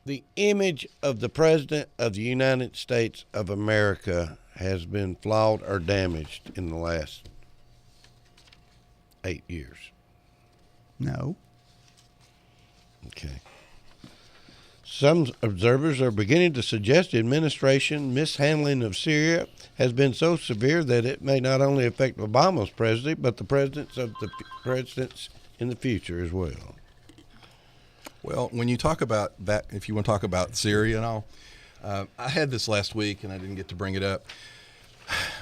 the image of the President of the United States of America has been flawed or damaged in the last 8 years? No. Okay. Some observers are beginning to suggest the administration mishandling of Syria has been so severe that it may not only affect Obama's presidency, but the presidents in the future as well. Well, when you talk about that, if you want to talk about Syria and all, I had this last week and I didn't get to bring it up.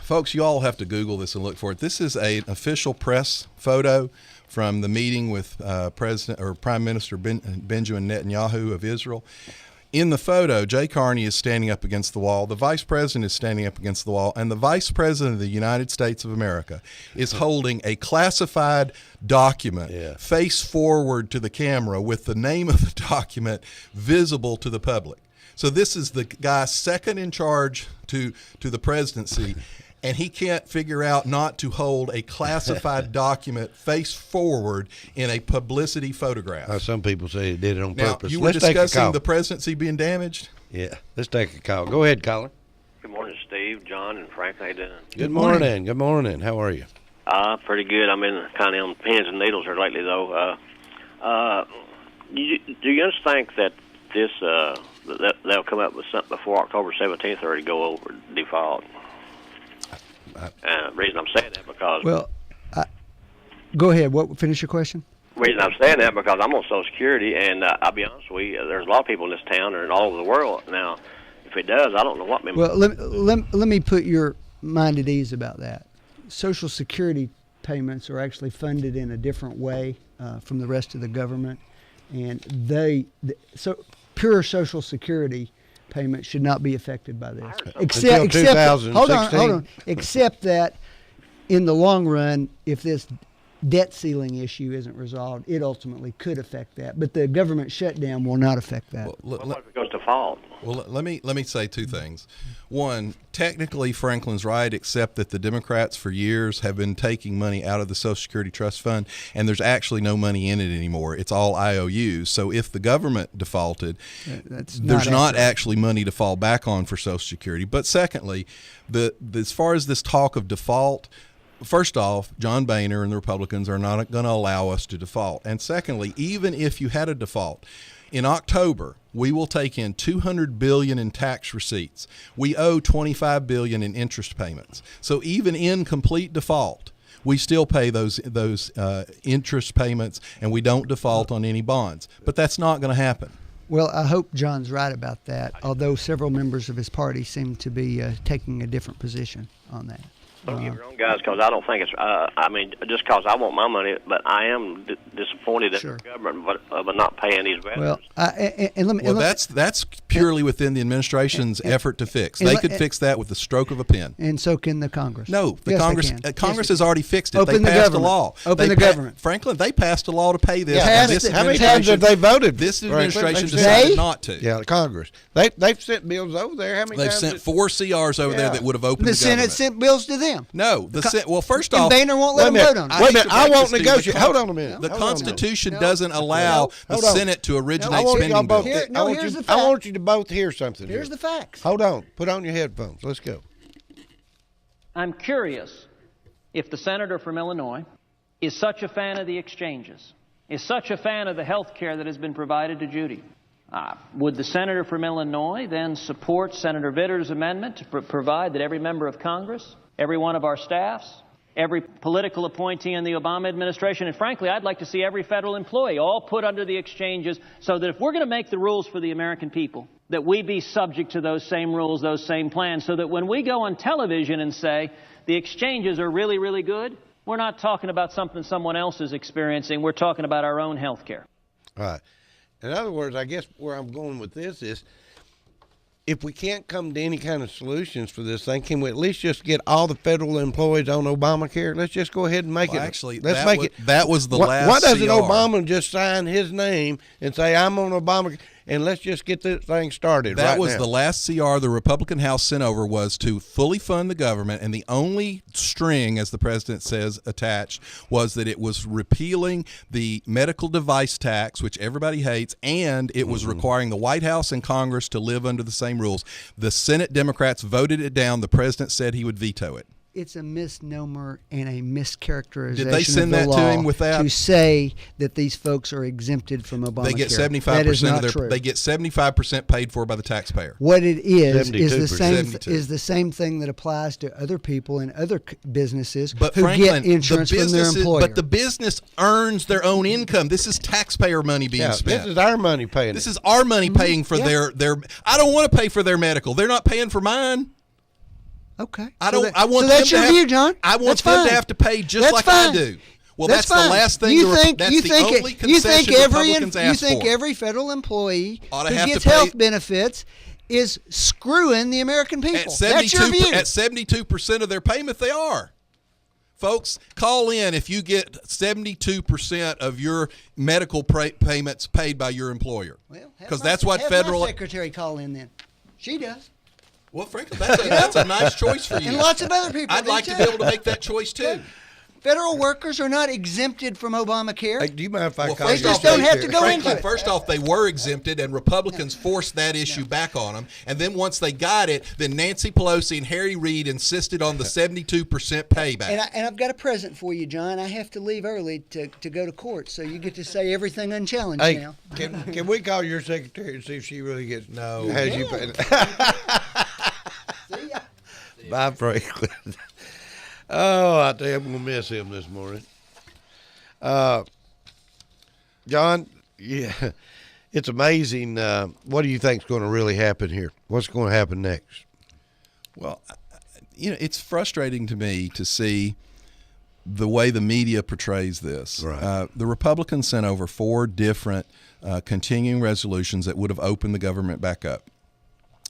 Folks, you all have to Google this and look for it. This is an official press photo from the meeting with President or Prime Minister Benjamin Netanyahu of Israel. In the photo, Jay Carney is standing up against the wall. The vice president is standing up against the wall, and the vice president of the United States of America is holding a classified document face forward to the camera with the name of the document visible to the public. So this is the guy second in charge to the presidency, and he can't figure out not to hold a classified document face forward in a publicity photograph. Some people say he did it on purpose. You were discussing the presidency being damaged? Yeah. Let's take a call. Go ahead, caller. Good morning, Steve, John, and Frank. How you doing? Good morning. Good morning. How are you? Pretty good. I'm in kind of on pins and needles here lately, though. Do you think that this they'll come up with something before October 17th or to go over default? The reason I'm saying that because go ahead. Finish your question. The reason I'm saying that because I'm on Social Security, and I'll be honest with you, there's a lot of people in this town and all over the world. Now, if it does, I don't know what. Well, let me put your mind at ease about that. Social Security payments are actually funded in a different way from the rest of the government, and pure Social Security payments should not be affected by this. Except hold on. Except that in the long run, if this debt ceiling issue isn't resolved, it ultimately could affect that. But the government shutdown will not affect that. What if it goes to default? Well, let me say two things. One, technically Franklin's right, except that the Democrats for years have been taking money out of the Social Security Trust Fund, and there's actually no money in it anymore. It's all IOUs. So if the government defaulted, there's not actually money to fall back on for Social Security. But secondly, as far as this talk of default, first off, John Boehner and the Republicans are not going to allow us to default. And secondly, even if you had a default, in October, we will take in $200 billion in tax receipts. We owe $25 billion in interest payments. So even in complete default, we still pay those interest payments, and we don't default on any bonds. But that's not going to happen. Well, I hope John's right about that, although several members of his party seem to be taking a different position on that. Don't get me wrong, guys, because I don't think it's. Just because I want my money, but I am disappointed at the government, but not paying these veterans. Well, that's purely within the administration's effort to fix. They could fix that with the stroke of a pen. And so can the Congress. No, Congress has already fixed it. Open they passed a law. Open the government. Franklin, they passed a law to pay this. How many times have they voted? This administration decided not to. Yeah, Congress. They've sent bills over there. How many times? They've sent 4 CRs over there that would have opened the government. The Senate sent bills to them. No, well, first off, Boehner won't let them vote on it. Wait a minute, I won't negotiate. Hold on a minute. The Constitution doesn't allow the Senate to originate spending bills. I want you to both hear something. Here's the facts. Hold on. Put on your headphones. Let's go. I'm curious if the senator from Illinois is such a fan of the exchanges, is such a fan of the health care that has been provided to Judy. Would the senator from Illinois then support Senator Vitter's amendment to provide that every member of Congress, every one of our staffs, every political appointee in the Obama administration, and frankly, I'd like to see every federal employee all put under the exchanges so that if we're going to make the rules for the American people, that we be subject to those same rules, those same plans, so that when we go on television and say the exchanges are really, really good, we're not talking about something someone else is experiencing. We're talking about our own health care. All right. In other words, I guess where I'm going with this is, if we can't come to any kind of solutions for this thing, can we at least just get all the federal employees on Obamacare? Let's just go ahead and make it. Actually, let's make it. That was the last. Why doesn't CR. Obama just sign his name and say I'm on Obamacare, and let's just get this thing started. That right was now. the last CR the Republican House sent over, was to fully fund the government, and the only string, as the president says, attached was that it was repealing the medical device tax, which everybody hates, and it was requiring the White House and Congress to live under the same rules. The Senate Democrats voted it down. The president said he would veto it. It's a misnomer and a mischaracterization Did they send of the that to law him with that? to say that these folks are exempted from Obamacare. They get 75% That is of not their. true. They get 75% paid for by the taxpayer. What it is the 72%. same 72. is the same thing that applies to other people in other businesses But who Franklin, get insurance from their employer. But the business earns their own income. This is taxpayer money being Yeah, spent. this is our money paying. This is our money paying for their. I don't want to pay for their medical. They're not paying for mine. Okay. I don't. I so want them that's to your have, view, John. I want That's them fine. to have to pay just That's like fine. I do. Well, That's that's the fine. last thing. You think that's the only concession Republicans ask you think for. every federal employee Ought to who have to gets pay- health benefits is screwing the American people? At That's your view. 72% of their payment, they are. Folks, call in if you get 72% of your medical payments paid by your employer. Well, Because that's what have federal. my secretary call in then. She does. Well, frankly, that's a nice choice for you. And lots of other people I'd do like to too. be able to make that choice too. Federal workers are not exempted from Obamacare. Hey, do you mind if I Well, call first you? just off, don't have to go frankly, into it. First off, they were exempted, and Republicans forced that issue back on them. And then once they got it, then Nancy Pelosi and Harry Reid insisted on the 72% payback. And I've got a present for you, John. I have to leave early to go to court, so you get to say everything unchallenged Hey, now. can we call your secretary and see if she really gets has you paid? See ya. Bye, Franklin. Oh, I tell you, I'm gonna miss him this morning. John, yeah, it's amazing. What do you think's going to really happen here? What's going to happen next? Well, it's frustrating to me to see the way the media portrays this. Right. The Republicans sent over 4 different continuing resolutions that would have opened the government back up.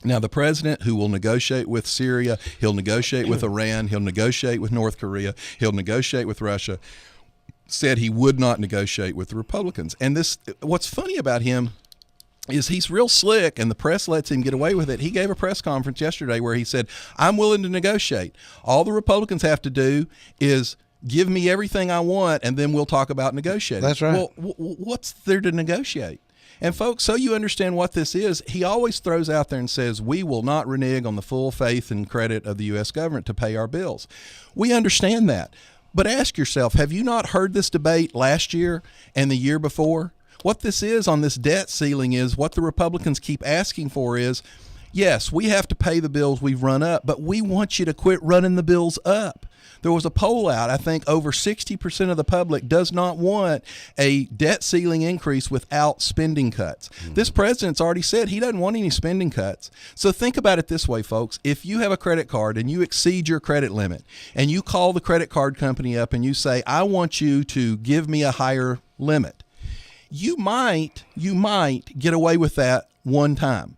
Now, the president, who will negotiate with Syria, he'll negotiate with Iran, he'll negotiate with North Korea, he'll negotiate with Russia, said he would not negotiate with the Republicans. And what's funny about him is he's real slick, and the press lets him get away with it. He gave a press conference yesterday where he said, I'm willing to negotiate. All the Republicans have to do is give me everything I want, and then we'll talk about negotiating. That's right. Well, what's there to negotiate? And folks, so you understand what this is, he always throws out there and says, we will not renege on the full faith and credit of the U.S. government to pay our bills. We understand that. But ask yourself, have you not heard this debate last year and the year before? What this is on this debt ceiling is what the Republicans keep asking for is, yes, we have to pay the bills we've run up, but we want you to quit running the bills up. There was a poll out, I think over 60% of the public does not want a debt ceiling increase without spending cuts. This president's already said he doesn't want any spending cuts. So think about it this way, folks. If you have a credit card and you exceed your credit limit and you call the credit card company up and you say, I want you to give me a higher limit, you might get away with that one time.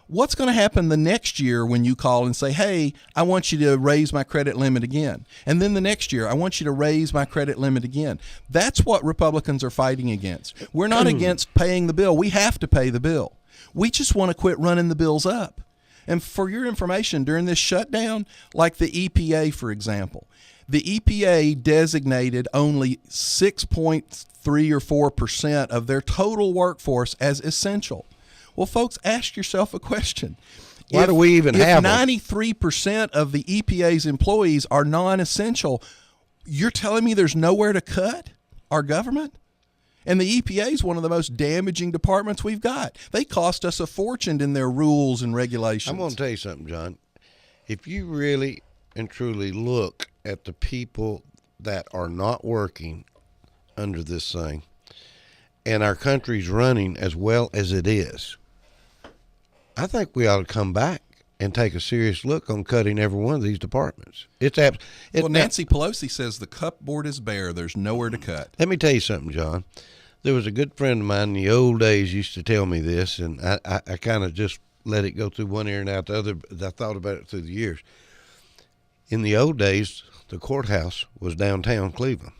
What's going to happen the next year when you call and say, hey, I want you to raise my credit limit again? And then the next year, I want you to raise my credit limit again. That's what Republicans are fighting against. We're not against paying the bill. We have to pay the bill. We just want to quit running the bills up. And for your information, during this shutdown, like the EPA, for example, the EPA designated only 6.3 or 4% of their total workforce as essential. Well, folks, ask yourself a question. Why do we even have them? 93% of the EPA's employees are non-essential, you're telling me there's nowhere to cut our government? And the EPA is one of the most damaging departments we've got. They cost us a fortune in their rules and regulations. I'm going to tell you something, John. If you really and truly look at the people that are not working under this thing, and our country's running as well as it is, I think we ought to come back and take a serious look on cutting every one of these departments. Nancy Pelosi says the cupboard is bare. There's nowhere to cut. Let me tell you something, John. There was a good friend of mine in the old days used to tell me this, and I kind of just let it go through one ear and out the other. I thought about it through the years. In the old days, the courthouse was downtown Cleveland.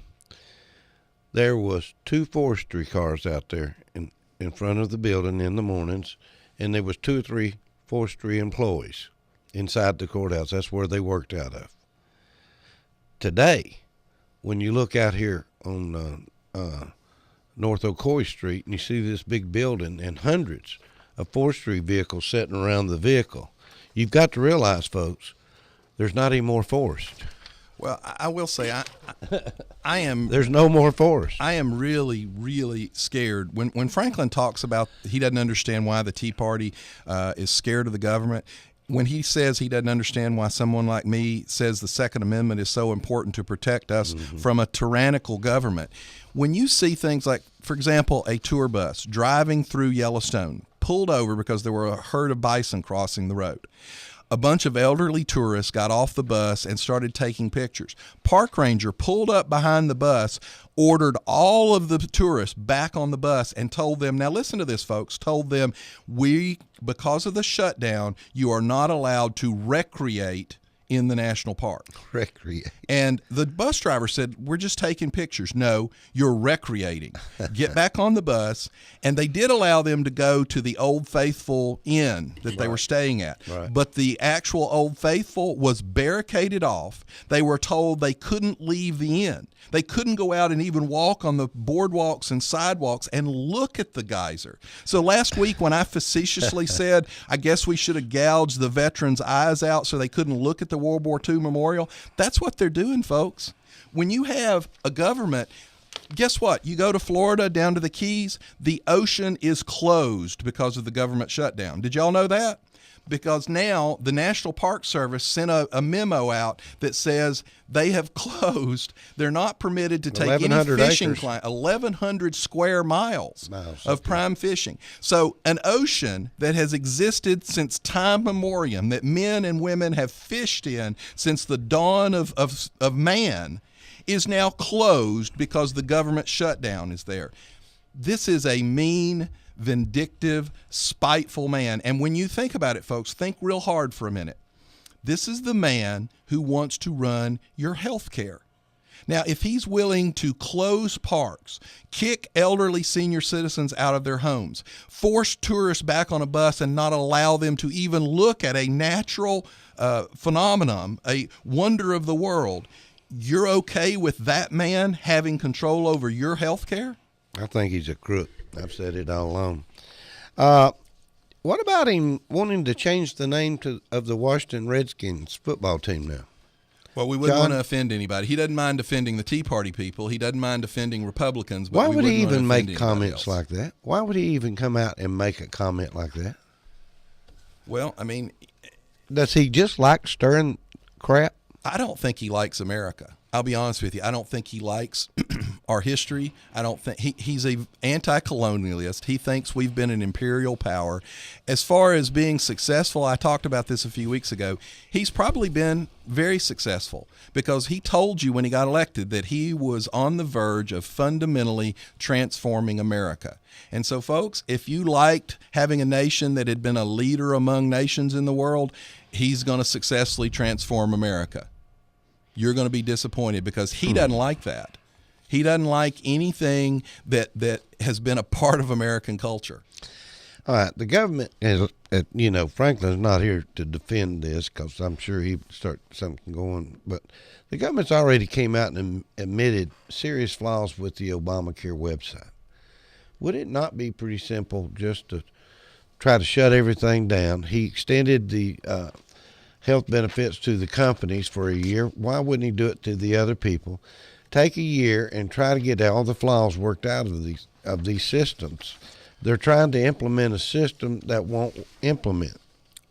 There was 2 forestry cars out there, and in front of the building in the mornings, and there was 2 or 3 forestry employees inside the courthouse. That's where they worked out of. Today, when you look out here on North Ocoee Street and you see this big building and hundreds of forestry vehicles sitting around the vehicle, you've got to realize, folks, there's not any more forest. Well, I will say I am. There's no more forest. I am really, really scared. When Franklin talks about he doesn't understand why the Tea Party is scared of the government, when he says he doesn't understand why someone like me says the Second Amendment is so important to protect us from a tyrannical government, when you see things like, for example, a tour bus driving through Yellowstone, pulled over because there were a herd of bison crossing the road. A bunch of elderly tourists got off the bus and started taking pictures. Park ranger pulled up behind the bus, ordered all of the tourists back on the bus and told them, now listen to this, folks, told them, because of the shutdown, you are not allowed to recreate in the national park. Recreate. And the bus driver said, we're just taking pictures. No, you're recreating. Get back on the bus. And they did allow them to go to the Old Faithful Inn that they were staying at. Right. But the actual Old Faithful was barricaded off. They were told they couldn't leave the inn. They couldn't go out and even walk on the boardwalks and sidewalks and look at the geyser. So last week when I facetiously said, I guess we should have gouged the veterans' eyes out so they couldn't look at the World War II memorial, that's what they're doing, folks. When you have a government, guess what? You go to Florida, down to the Keys, the ocean is closed because of the government shutdown. Did y'all know that? Because now the National Park Service sent a memo out that says they have closed. They're not permitted to take any fishing claim. 1,100 square miles of prime fishing. So an ocean that has existed since time memoriam, that men and women have fished in since the dawn of man, is now closed because the government shutdown is there. This is a mean, vindictive, spiteful man. And when you think about it, folks, think real hard for a minute. This is the man who wants to run your health care. Now, if he's willing to close parks, kick elderly senior citizens out of their homes, force tourists back on a bus and not allow them to even look at a natural phenomenon, a wonder of the world, you're okay with that man having control over your health care? I think he's a crook. I've said it all along. What about him wanting to change the name of the Washington Redskins football team now? Well, we wouldn't want to offend anybody. He doesn't mind offending the Tea Party people. He doesn't mind offending Republicans. But why would he even make comments like that? Why would he even come out and make a comment like that? Well, I mean, does he just like stirring crap? I don't think he likes America. I'll be honest with you. I don't think he likes our history. I don't think he's a anti-colonialist. He thinks we've been an imperial power. As far as being successful, I talked about this a few weeks ago. He's probably been very successful because he told you when he got elected that he was on the verge of fundamentally transforming America. And so, folks, if you liked having a nation that had been a leader among nations in the world, he's going to successfully transform America. You're going to be disappointed because he doesn't like that. He doesn't like anything that has been a part of American culture. All right, the government is, Franklin's not here to defend this because I'm sure he'd start something going, but the government's already came out and admitted serious flaws with the Obamacare website. Would it not be pretty simple just to try to shut everything down? He extended the health benefits to the companies for a year. Why wouldn't he do it to the other people? Take a year and try to get all the flaws worked out of these systems. They're trying to implement a system that won't implement.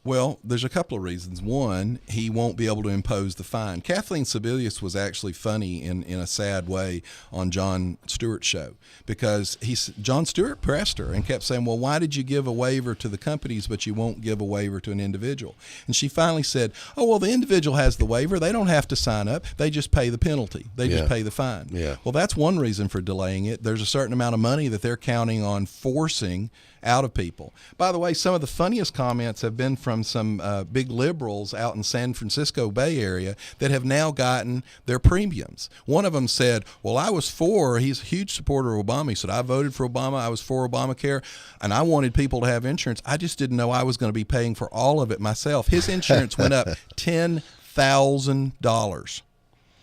Well, there's a couple of reasons. One, he won't be able to impose the fine. Kathleen Sebelius was actually funny in a sad way on Jon Stewart's show because Jon Stewart pressed her and kept saying, well, why did you give a waiver to the companies but you won't give a waiver to an individual? And she finally said, oh, well, the individual has the waiver. They don't have to sign up. They just pay the penalty. They just pay the fine. Yeah. Well, that's one reason for delaying it. There's a certain amount of money that they're counting on forcing out of people. By the way, some of the funniest comments have been from from some big liberals out in San Francisco Bay Area that have now gotten their premiums. One of them said, well, he's a huge supporter of Obama. He said, I voted for Obama. I was for Obamacare, and I wanted people to have insurance. I just didn't know I was going to be paying for all of it myself. His insurance went up $10,000.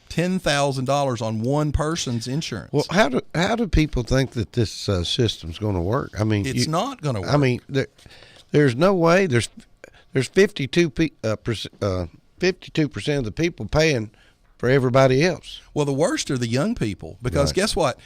$10,000 on one person's insurance. Well, how do people think that this system's going to work? I mean, it's not going to work. I mean, there's no way. There's 52% of the people paying for everybody else. Well, the worst are the young people, because Right. guess what?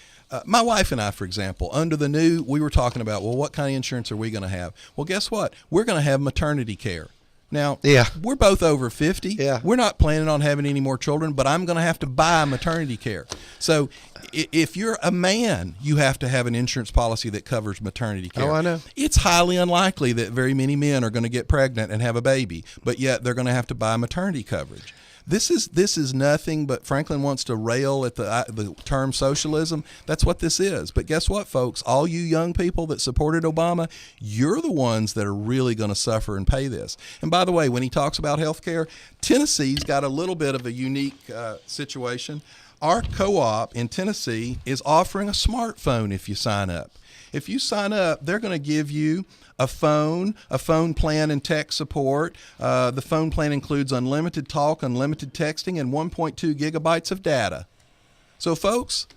My wife and I, for example, under the new, we were talking about, well, what kind of insurance are we going to have? Well, guess what? We're going to have maternity care. Now, Yeah. we're both over 50. Yeah. We're not planning on having any more children, but I'm going to have to buy maternity care. So if you're a man, you have to have an insurance policy that covers maternity care. Oh, I know. It's highly unlikely that very many men are going to get pregnant and have a baby, but yet they're going to have to buy maternity coverage. This is nothing but Franklin wants to rail at the term socialism. That's what this is. But guess what, folks? All you young people that supported Obama, you're the ones that are really going to suffer and pay this. And by the way, when he talks about health care, Tennessee's got a little bit of a unique situation. Our co-op in Tennessee is offering a smartphone if you sign up. If you sign up, they're going to give you a phone plan and tech support. The phone plan includes unlimited talk, unlimited texting, and 1.2 gigabytes of data. So, folks,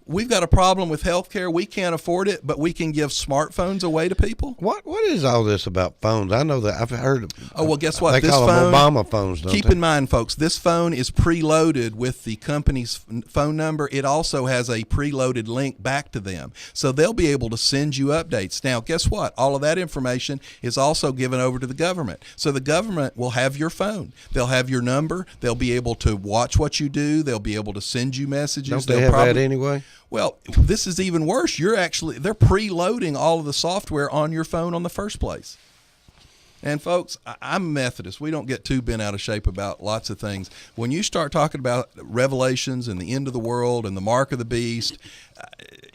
we've got a problem with healthcare. We can't afford it, but we can give smartphones away to people. What is all this about phones? I know that I've heard. Oh, well, guess what? They call them Obama phones. Don't Keep they? in mind, folks, this phone is preloaded with the company's phone number. It also has a preloaded link back to them. So they'll be able to send you updates. Now, guess what? All of that information is also given over to the government. So the government will have your phone. They'll have your number. They'll be able to watch what you do. They'll be able to send you messages. Don't they have that anyway? Well, this is even worse. They're preloading all of the software on your phone on the first place. And folks, I'm a Methodist. We don't get too bent out of shape about lots of things. When you start talking about Revelations and the end of the world and the mark of the beast,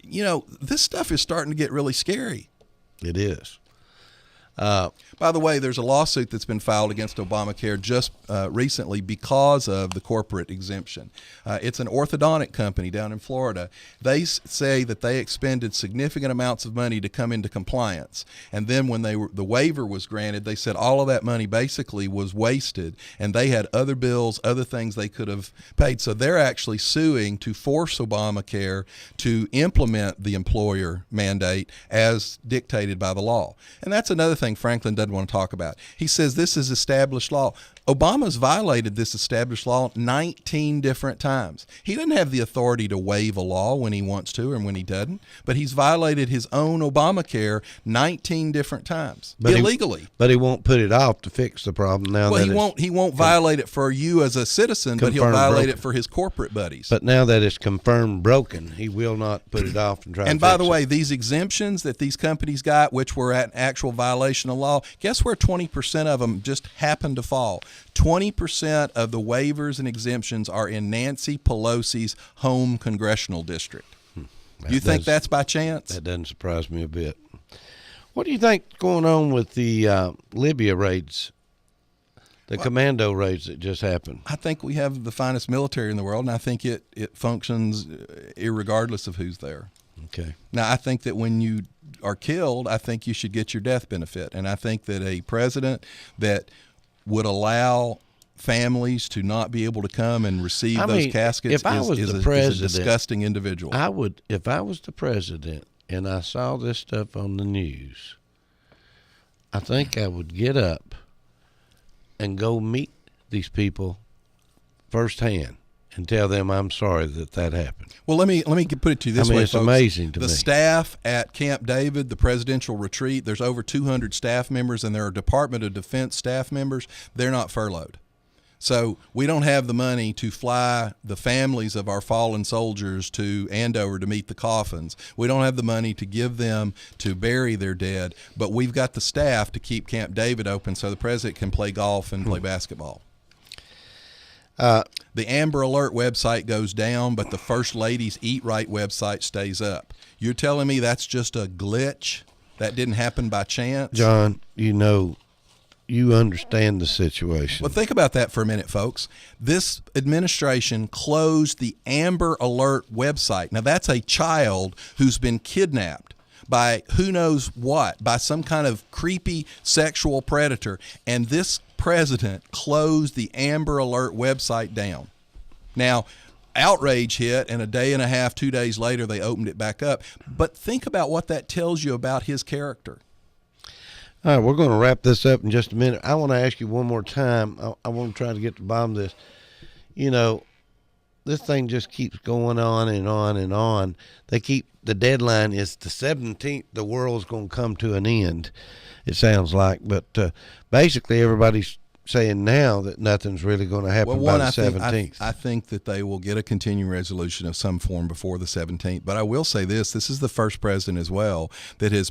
this stuff is starting to get really scary. It is. By the way, there's a lawsuit that's been filed against Obamacare just recently because of the corporate exemption. It's an orthodontic company down in Florida. They say that they expended significant amounts of money to come into compliance. And then when the waiver was granted, they said all of that money basically was wasted, and they had other bills, other things they could have paid. So they're actually suing to force Obamacare to implement the employer mandate as dictated by the law. And that's another thing Franklin doesn't want to talk about. He says this is established law. Obama's violated this established law 19 different times. He doesn't have the authority to waive a law when he wants to and when he doesn't, but he's violated his own Obamacare 19 different times illegally. But he won't put it off to fix the problem now. Well, that he won't violate it for you as a citizen, but he'll violate it for his corporate buddies. But now that it's confirmed broken, he will not put it off and try. And by the way, these exemptions that these companies got, which were at actual violation of law, guess where 20% of them just happened to fall? 20% of the waivers and exemptions are in Nancy Pelosi's home congressional district. You think that's by chance? That doesn't surprise me a bit. What do you think's going on with the Libya raids, the commando raids that just happened? I think we have the finest military in the world, and I think it functions irregardless of who's there. Okay. Now, I think that when you are killed, I think you should get your death benefit. And I think that a president that would allow families to not be able to come and receive those caskets is a disgusting individual. If I was the president and I saw this stuff on the news, I think I would get up and go meet these people firsthand and tell them I'm sorry that happened. Well, let me put it to you this way, it's folks. amazing to me. The staff at Camp David, the presidential retreat, there's over 200 staff members, and there are Department of Defense staff members. They're not furloughed. So we don't have the money to fly the families of our fallen soldiers to Andover to meet the coffins. We don't have the money to give them to bury their dead, but we've got the staff to keep Camp David open so the president can play golf and play basketball. The Amber Alert website goes down, but the First Lady's Eat Right website stays up. You're telling me that's just a glitch? That didn't happen by chance? John, you understand the situation. Well, think about that for a minute, folks. This administration closed the Amber Alert website. Now, that's a child who's been kidnapped by who knows what, by some kind of creepy sexual predator. And this president closed the Amber Alert website down. Now, outrage hit, and a day and a half, 2 days later, they opened it back up. But think about what that tells you about his character. All right, we're going to wrap this up in just a minute. I want to ask you one more time. I want to try to get to the bottom of this. You know, this thing just keeps going on and on and on. The deadline is the 17th. The world's going to come to an end, it sounds like. But basically, everybody's saying now that nothing's really going to happen by the 17th. I think that they will get a continuing resolution of some form before the 17th. But I will say this is the first president as well that has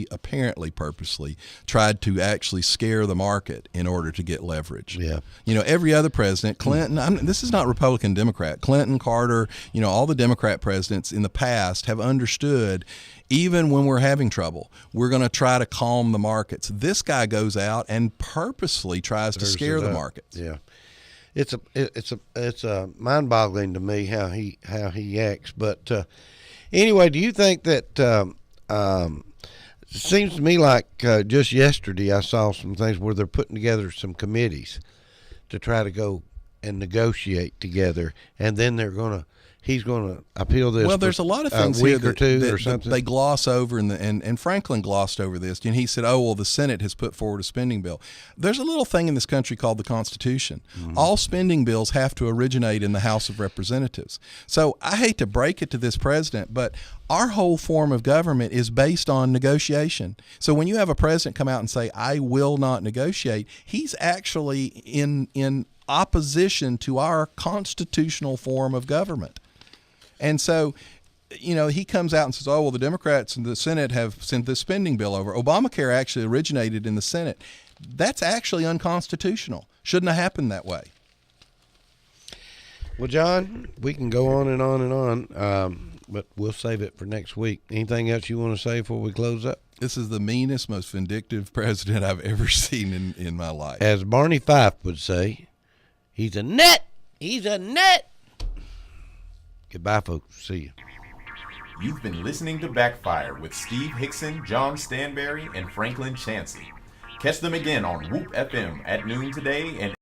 apparently purposely, tried to actually scare the market in order to get leverage. Yeah. You know, every other president, Clinton, this is not Republican, Democrat, Clinton, Carter, you know, all the Democrat presidents in the past have understood, even when we're having trouble, we're going to try to calm the markets. This guy goes out and purposely tries to scare the markets. Yeah, it's mind-boggling to me how he acts. But anyway, do you think that it seems to me like just yesterday I saw some things where they're putting together some committees to try to go and negotiate together, and then he's going to appeal this. Well, there's a lot of things week here or two that or something. They gloss over, and Franklin glossed over this. And he said, "Oh, well, the Senate has put forward a spending bill." There's a little thing in this country called the Constitution. Mm-hmm. All spending bills have to originate in the House of Representatives. So I hate to break it to this president, but our whole form of government is based on negotiation. So when you have a president come out and say, "I will not negotiate," he's actually in opposition to our constitutional form of government. And so, you know, he comes out and says, "Oh, well, the Democrats and the Senate have sent this spending bill over." Obamacare actually originated in the Senate. That's actually unconstitutional. Shouldn't have happened that way. Well, John, we can go on and on and on, but we'll save it for next week. Anything else you want to say before we close up? This is the meanest, most vindictive president I've ever seen in my life. As Barney Fife would say, he's a nut. He's a nut. Goodbye, folks. See you. You've been listening to Backfire with Steve Hickson, John Stanberry, and Franklin Chansey. Catch them again on Whoop FM at noon today and